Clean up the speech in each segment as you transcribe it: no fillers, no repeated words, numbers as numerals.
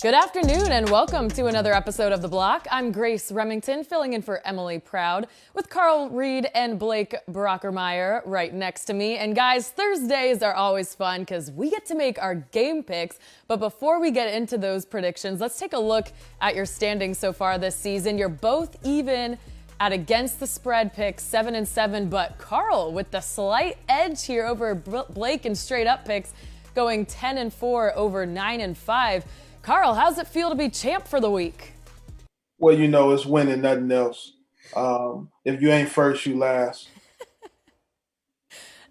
Good afternoon and welcome to another episode of The Block. I'm Grace Remington, filling in for Emily Proud with Carl, Reed, and Blake Brockermeyer right next to me. And guys, Thursdays are always fun because we get to make our game picks. But before we get into those predictions, let's take a look at your standings so far this season. You're both even at against the spread picks, 7-7, but Carl with the slight edge here over Blake in straight up picks, going 10-4 over 9-5. Carl, how's it feel to be champ for the week? Well, you know, it's winning, nothing else. If you ain't first, you last.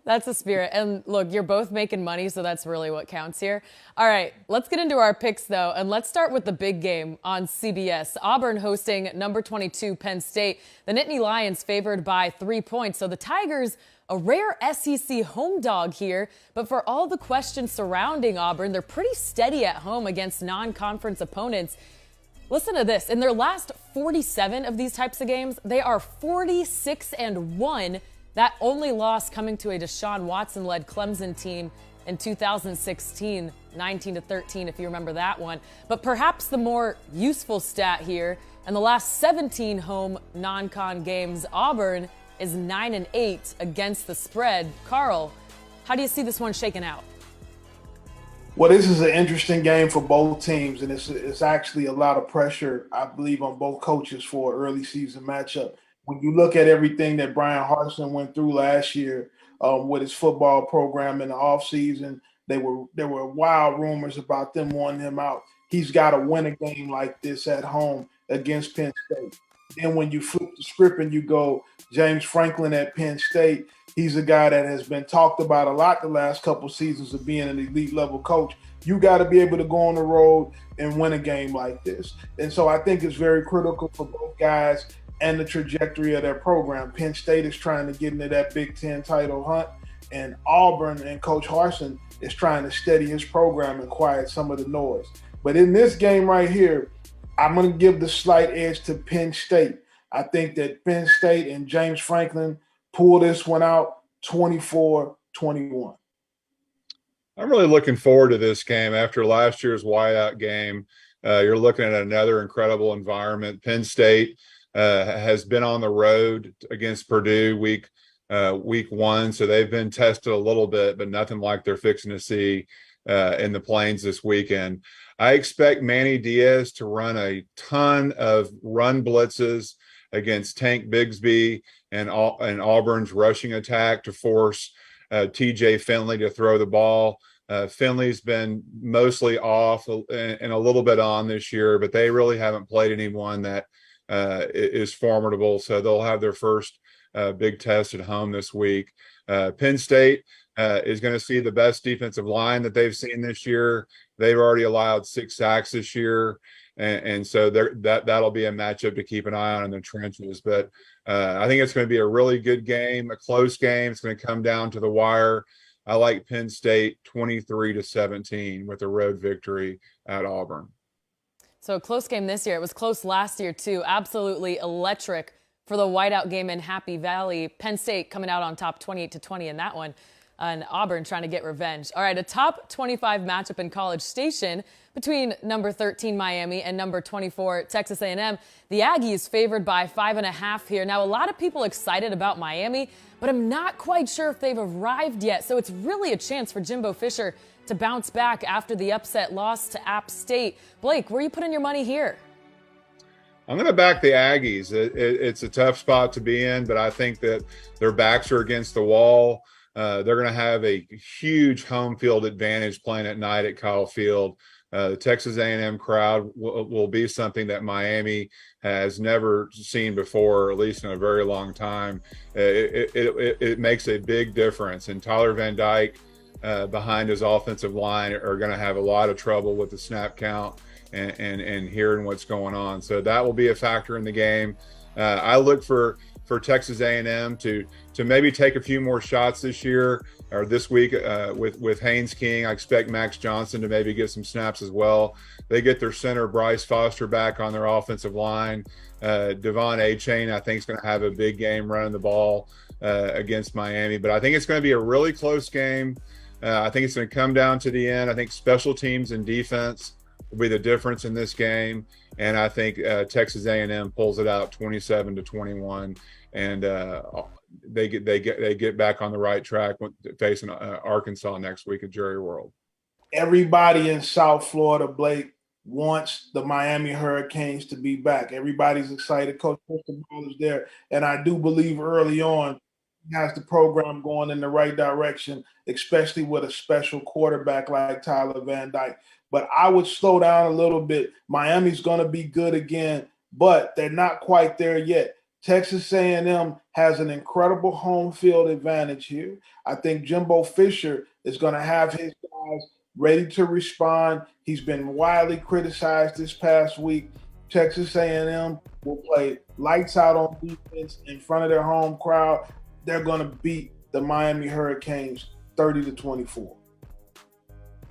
That's the spirit. And look, you're both making money, so that's really what counts here. All right, let's get into our picks, though, and let's start with the big game on CBS. Auburn hosting number 22 Penn State. The Nittany Lions favored by 3 points, so the Tigers, a rare SEC home dog here, but for all the questions surrounding Auburn, they're pretty steady at home against non-conference opponents. Listen to this. In their last 47 of these types of games, they are 46-1. That only loss coming to a Deshaun Watson-led Clemson team in 2016, 19-13, if you remember that one. But perhaps the more useful stat here, in the last 17 home non-con games, Auburn is 9-8 against the spread. Carl, how do you see this one shaking out? Well, this is an interesting game for both teams, and it's actually a lot of pressure, I believe, on both coaches for an early season matchup. When you look at everything that Brian Harsin went through last year with his football program in the offseason, there were wild rumors about them wanting him out. He's got to win a game like this at home against Penn State. Then when you flip the script and you go James Franklin at Penn State, he's a guy that has been talked about a lot the last couple seasons of being an elite level coach. You got to be able to go on the road and win a game like this. And so I think it's very critical for both guys and the trajectory of their program. Penn State is trying to get into that Big Ten title hunt, and Auburn and Coach Harsin is trying to steady his program and quiet some of the noise. But in this game right here, I'm going to give the slight edge to Penn State. I think that Penn State and James Franklin pull this one out 24-21. I'm really looking forward to this game. After last year's whiteout game, you're looking at another incredible environment. Penn State has been on the road against Purdue week one, so they've been tested a little bit, but nothing like they're fixing to see in the Plains this weekend. I expect Manny Diaz to run a ton of run blitzes against Tank Bigsby and Auburn's rushing attack to force TJ Finley to throw the ball. Finley's been mostly off and a little bit on this year, but they really haven't played anyone that is formidable. So they'll have their first big test at home this week. Penn State is going to see the best defensive line that they've seen this year. They've already allowed 6 sacks this year. And so that'll be a matchup to keep an eye on in the trenches. But I think it's going to be a really good game, a close game. It's going to come down to the wire. I like Penn State 23-17 with a road victory at Auburn. So a close game this year. It was close last year, too. Absolutely electric for the whiteout game in Happy Valley. Penn State coming out on top 28-20 in that one. And Auburn trying to get revenge. All right, a top 25 matchup in College Station between number 13 Miami and number 24 Texas A&M. The Aggies favored by 5.5 here. Now, a lot of people excited about Miami, but I'm not quite sure if they've arrived yet. So it's really a chance for Jimbo Fisher to bounce back after the upset loss to App State. Blake, where are you putting your money here? I'm going to back the Aggies. It's a tough spot to be in, but I think that their backs are against the wall. They're going to have a huge home field advantage playing at night at Kyle Field. The Texas A&M crowd will be something that Miami has never seen before, or at least in a very long time. It makes a big difference. And Tyler Van Dyke behind his offensive line are going to have a lot of trouble with the snap count and hearing what's going on. So that will be a factor in the game. I look for Texas A&M to maybe take a few more shots this year or this week with Haynes King. I expect Max Johnson to maybe get some snaps as well. They get their center Bryce Foster back on their offensive line. Devon Achane, I think, is going to have a big game running the ball against Miami. But I think it's going to be a really close game. I think it's going to come down to the end. I think special teams and defense will be the difference in this game. And I think Texas A&M pulls it out 27-21, and they get back on the right track facing Arkansas next week at Jerry World. Everybody in South Florida, Blake, wants the Miami Hurricanes to be back. Everybody's excited. Coach Cristobal is there, and I do believe early on he has the program going in the right direction, especially with a special quarterback like Tyler Van Dyke. But I would slow down a little bit. Miami's going to be good again, but they're not quite there yet. Texas A&M has an incredible home field advantage here. I think Jimbo Fisher is going to have his guys ready to respond. He's been widely criticized this past week. Texas A&M will play lights out on defense in front of their home crowd. They're going to beat the Miami Hurricanes 30-24.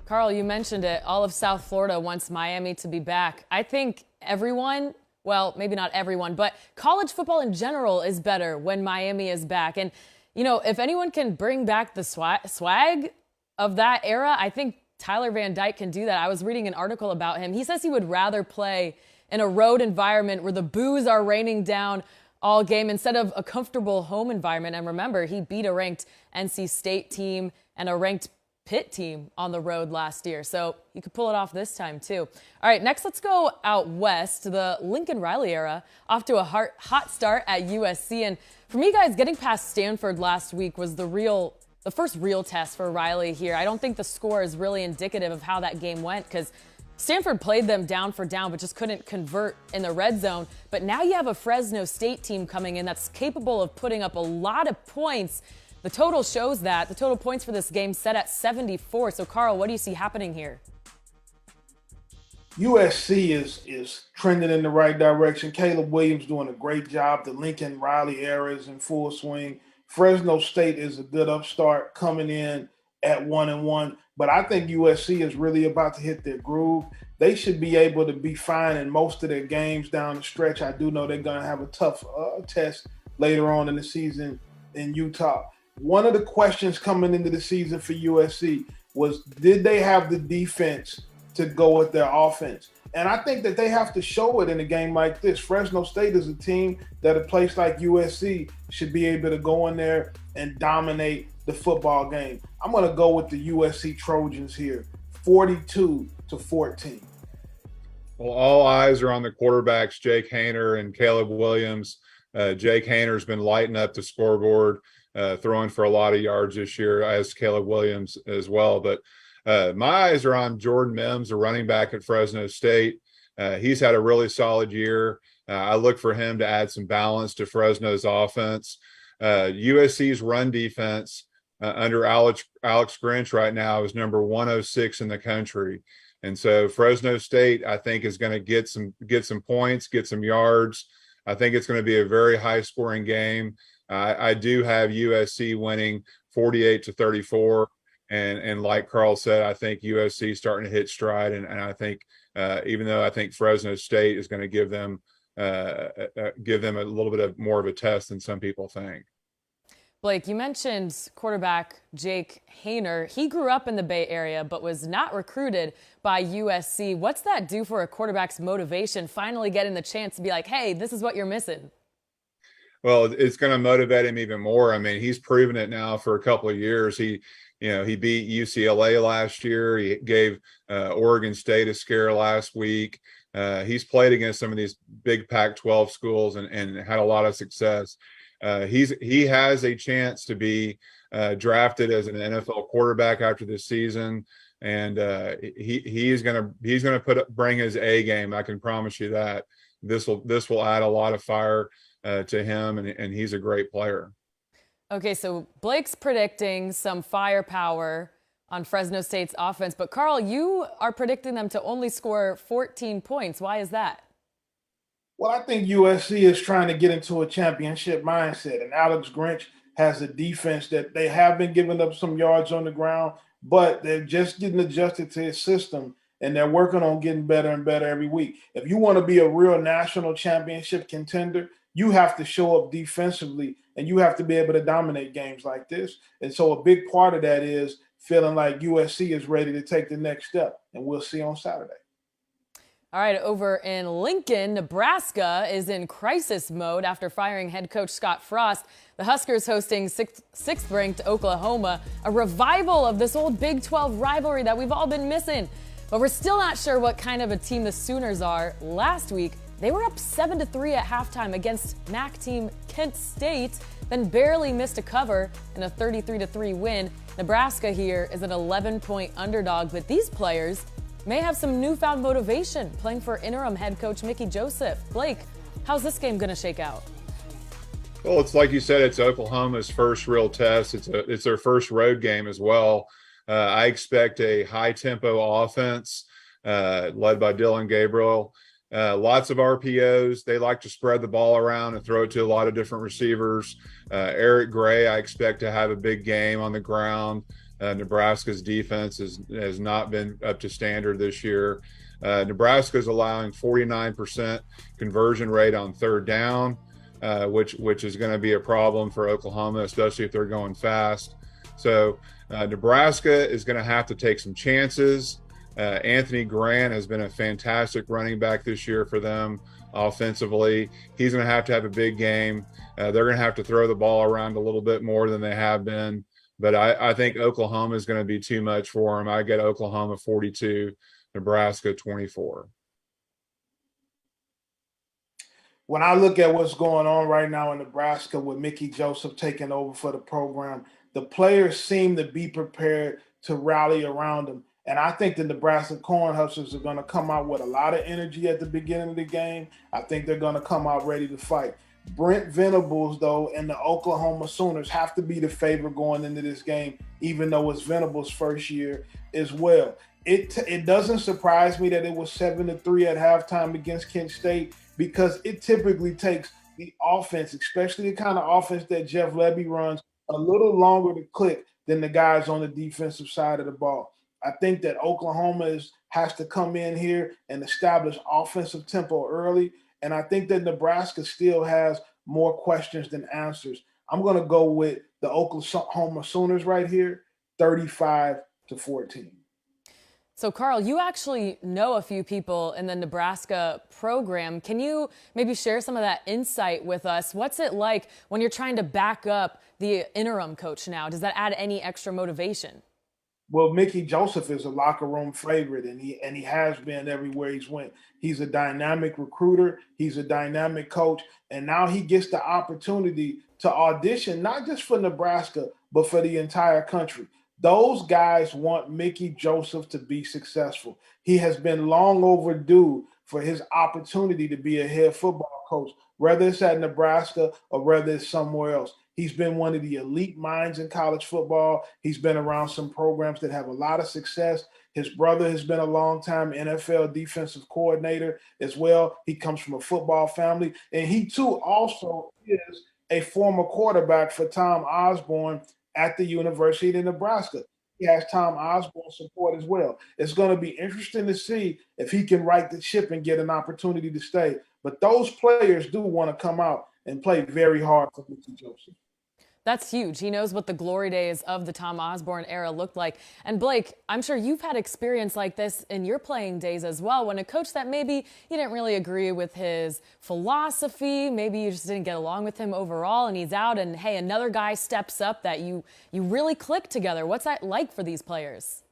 Carl, you mentioned it. All of South Florida wants Miami to be back. I think everyone, well, maybe not everyone, but college football in general is better when Miami is back. And, you know, if anyone can bring back the swag of that era, I think Tyler Van Dyke can do that. I was reading an article about him. He says he would rather play in a road environment where the boos are raining down all game instead of a comfortable home environment. And remember, he beat a ranked NC State team and a ranked Pitt team on the road last year. So he could pull it off this time too. All right, next let's go out west. The Lincoln Riley era off to a hot start at USC. And for me, guys, getting past Stanford last week was the first real test for Riley here. I don't think the score is really indicative of how that game went because Stanford played them down for down, but just couldn't convert in the red zone. But now you have a Fresno State team coming in that's capable of putting up a lot of points. The total shows that. The total points for this game set at 74. So, Carl, what do you see happening here? USC is trending in the right direction. Caleb Williams doing a great job. The Lincoln Riley era is in full swing. Fresno State is a good upstart coming in at 1-1. But I think USC is really about to hit their groove. They should be able to be fine in most of their games down the stretch. I do know they're going to have a tough test later on in the season in Utah. One of the questions coming into the season for USC was, did they have the defense to go with their offense? And I think that they have to show it in a game like this. Fresno State is a team that a place like USC should be able to go in there and dominate the football game. I'm going to go with the USC Trojans here, 42-14. Well, all eyes are on the quarterbacks, Jake Haener and Caleb Williams. Jake Haener's been lighting up the scoreboard, throwing for a lot of yards this year, as Caleb Williams as well. But my eyes are on Jordan Mims, a running back at Fresno State. He's had a really solid year. I look for him to add some balance to Fresno's offense. USC's run defense under Alex Grinch right now is number 106 in the country. And so Fresno State, I think, is going to get some points, get some yards. I think it's going to be a very high-scoring game. I do have USC winning 48-34. And like Carl said, I think USC is starting to hit stride. And I think even though I think Fresno State is going to give them a little bit of more of a test than some people think. Blake, you mentioned quarterback Jake Haener. He grew up in the Bay Area but was not recruited by USC. What's that do for a quarterback's motivation, finally getting the chance to be like, hey, this is what you're missing? Well, it's going to motivate him even more. I mean, he's proven it now for a couple of years. He beat UCLA last year. He gave Oregon State a scare last week. He's played against some of these big Pac-12 schools and had a lot of success. He has a chance to be drafted as an NFL quarterback after this season, and he's going to bring his A game. I can promise you that. This will add a lot of fire to him, and he's a great player. Okay, so Blake's predicting some firepower on Fresno State's offense, but Carl, you are predicting them to only score 14 points. Why is that? Well, I think USC is trying to get into a championship mindset, and Alex Grinch has a defense that they have been giving up some yards on the ground, but they're just getting adjusted to his system, and they're working on getting better and better every week. If you want to be a real national championship contender, you have to show up defensively, and you have to be able to dominate games like this. And so a big part of that is feeling like USC is ready to take the next step, and we'll see on Saturday. All right, over in Lincoln, Nebraska is in crisis mode after firing head coach Scott Frost. The Huskers hosting sixth-ranked Oklahoma, a revival of this old Big 12 rivalry that we've all been missing. But we're still not sure what kind of a team the Sooners are. Last week, they were up 7-3 at halftime against MAC team Kent State, then barely missed a cover in a 33-3 win. Nebraska here is an 11-point underdog, but these players may have some newfound motivation playing for interim head coach Mickey Joseph. Blake, how's this game going to shake out? Well, it's like you said, it's Oklahoma's first real test. It's their first road game as well. I expect a high-tempo offense led by Dylan Gabriel. Lots of RPOs. They like to spread the ball around and throw it to a lot of different receivers. Eric Gray, I expect to have a big game on the ground. Nebraska's defense has not been up to standard this year. Nebraska is allowing 49% conversion rate on third down, which is going to be a problem for Oklahoma, especially if they're going fast. So Nebraska is going to have to take some chances. Anthony Grant has been a fantastic running back this year for them offensively. He's going to have a big game. They're going to have to throw the ball around a little bit more than they have been. But I think Oklahoma is going to be too much for them. I get Oklahoma 42, Nebraska 24. When I look at what's going on right now in Nebraska with Mickey Joseph taking over for the program, the players seem to be prepared to rally around him. And I think the Nebraska Cornhuskers are going to come out with a lot of energy at the beginning of the game. I think they're going to come out ready to fight. Brent Venables, though, and the Oklahoma Sooners have to be the favorite going into this game, even though it's Venables' first year as well. It doesn't surprise me that it was 7-3 at halftime against Kent State, because it typically takes the offense, especially the kind of offense that Jeff Lebby runs, a little longer to click than the guys on the defensive side of the ball. I think that Oklahoma has to come in here and establish offensive tempo early. And I think that Nebraska still has more questions than answers. I'm going to go with the Oklahoma Sooners right here, 35-14. So, Carl, you actually know a few people in the Nebraska program. Can you maybe share some of that insight with us? What's it like when you're trying to back up the interim coach now? Does that add any extra motivation? Well, Mickey Joseph is a locker room favorite, and he has been everywhere he's went. He's a dynamic recruiter. He's a dynamic coach, and now he gets the opportunity to audition not just for Nebraska, but for the entire country. Those guys want Mickey Joseph to be successful. He has been long overdue for his opportunity to be a head football coach, whether it's at Nebraska or whether it's somewhere else. He's been one of the elite minds in college football. He's been around some programs that have a lot of success. His brother has been a longtime NFL defensive coordinator as well. He comes from a football family. And he, too, also is a former quarterback for Tom Osborne at the University of Nebraska. He has Tom Osborne support as well. It's going to be interesting to see if he can right the ship and get an opportunity to stay. But those players do want to come out and play very hard for Mickey Joseph. That's huge. He knows what the glory days of the Tom Osborne era looked like. And Blake, I'm sure you've had experience like this in your playing days as well, when a coach that maybe you didn't really agree with his philosophy, maybe you just didn't get along with him overall, and he's out, and hey, another guy steps up that you really click together. What's that like for these players?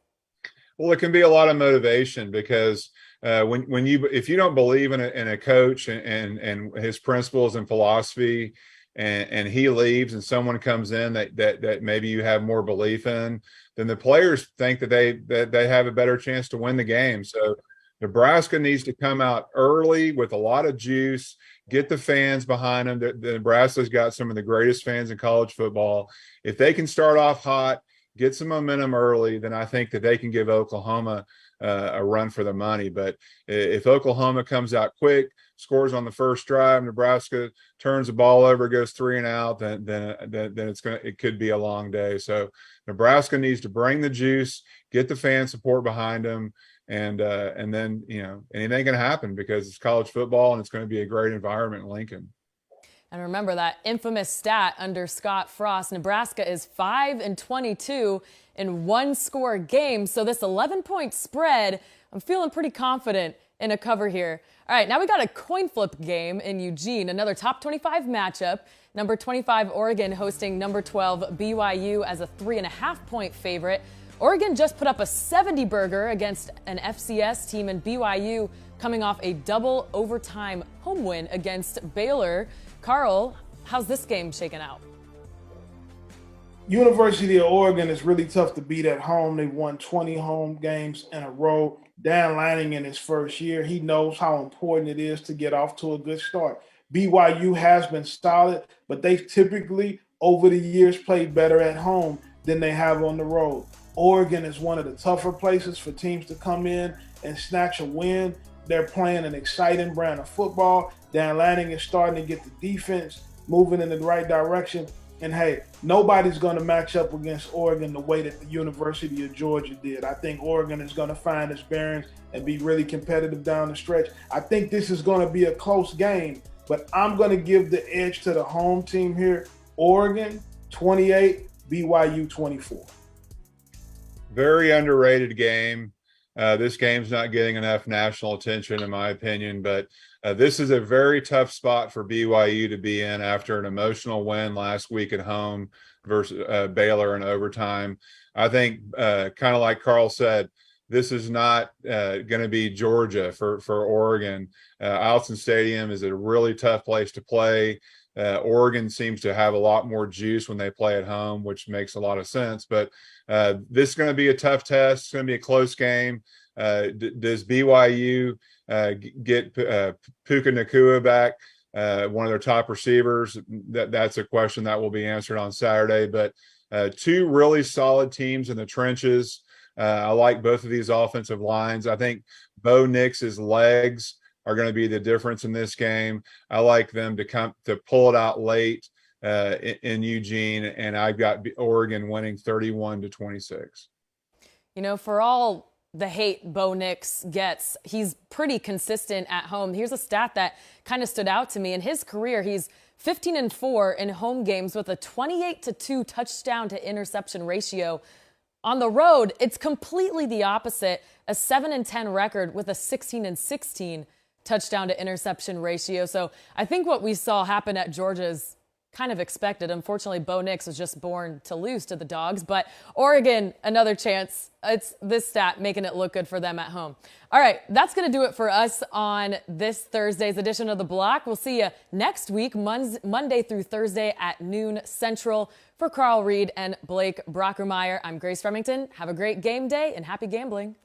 Well, it can be a lot of motivation, because if you don't believe in a coach and his principles and philosophy, and he leaves and someone comes in that maybe you have more belief in, then the players think that they have a better chance to win the game. So Nebraska needs to come out early with a lot of juice, get the fans behind them. The Nebraska's got some of the greatest fans in college football. If they can start off hot, get some momentum early, then I think that they can give Oklahoma a run for the money. But if Oklahoma comes out quick, scores on the first drive, Nebraska turns the ball over, goes 3 and out, then it could be a long day. So Nebraska needs to bring the juice, get the fan support behind them, and then anything can happen, because it's college football and it's going to be a great environment in Lincoln. And remember that infamous stat under Scott Frost, Nebraska is 5-22 in one-score games. So this 11-point spread, I'm feeling pretty confident in a cover here. All right, now we got a coin flip game in Eugene, another top 25 matchup. Number 25 Oregon hosting number 12 BYU as a 3.5-point favorite. Oregon just put up a 70-burger against an FCS team, and BYU coming off a double overtime home win against Baylor. Carl, how's this game shaking out? University of Oregon is really tough to beat at home. They've won 20 home games in a row. Dan Lanning in his first year, he knows how important it is to get off to a good start. BYU has been solid, but they've typically, over the years, played better at home than they have on the road. Oregon is one of the tougher places for teams to come in and snatch a win. They're playing an exciting brand of football. Dan Lanning is starting to get the defense moving in the right direction. And hey, nobody's going to match up against Oregon the way that the University of Georgia did. I think Oregon is going to find its bearings and be really competitive down the stretch. I think this is going to be a close game, but I'm going to give the edge to the home team here. Oregon 28, BYU 24. Very underrated game. This game's not getting enough national attention, in my opinion, but this is a very tough spot for BYU to be in after an emotional win last week at home versus Baylor in overtime. I think, kind of like Carl said, this is not going to be Georgia for Oregon. Alston Stadium is a really tough place to play. Oregon seems to have a lot more juice when they play at home, which makes a lot of sense. But this is going to be a tough test. It's going to be a close game. Does BYU get Puka Nacua back, one of their top receivers? That's a question that will be answered on Saturday. But two really solid teams in the trenches. I like both of these offensive lines. I think Bo Nix's legs are going to be the difference in this game. I like them to pull it out late in Eugene, and I've got Oregon winning 31-26. You know, for all the hate Bo Nix gets, he's pretty consistent at home. Here's a stat that kind of stood out to me. In his career, he's 15-4 in home games with a 28-2 touchdown to interception ratio. On the road, it's completely the opposite, a 7-10 record with a 16-16 touchdown to interception ratio. So I think what we saw happen at Georgia is kind of expected. Unfortunately, Bo Nix was just born to lose to the Dogs, but Oregon, another chance. It's this stat making it look good for them at home. All right, that's going to do it for us on this Thursday's edition of The Block. We'll see you next week, Monday through Thursday at noon Central. For Carl Reed and Blake Brockermeyer, I'm Grace Remington. Have a great game day and happy gambling.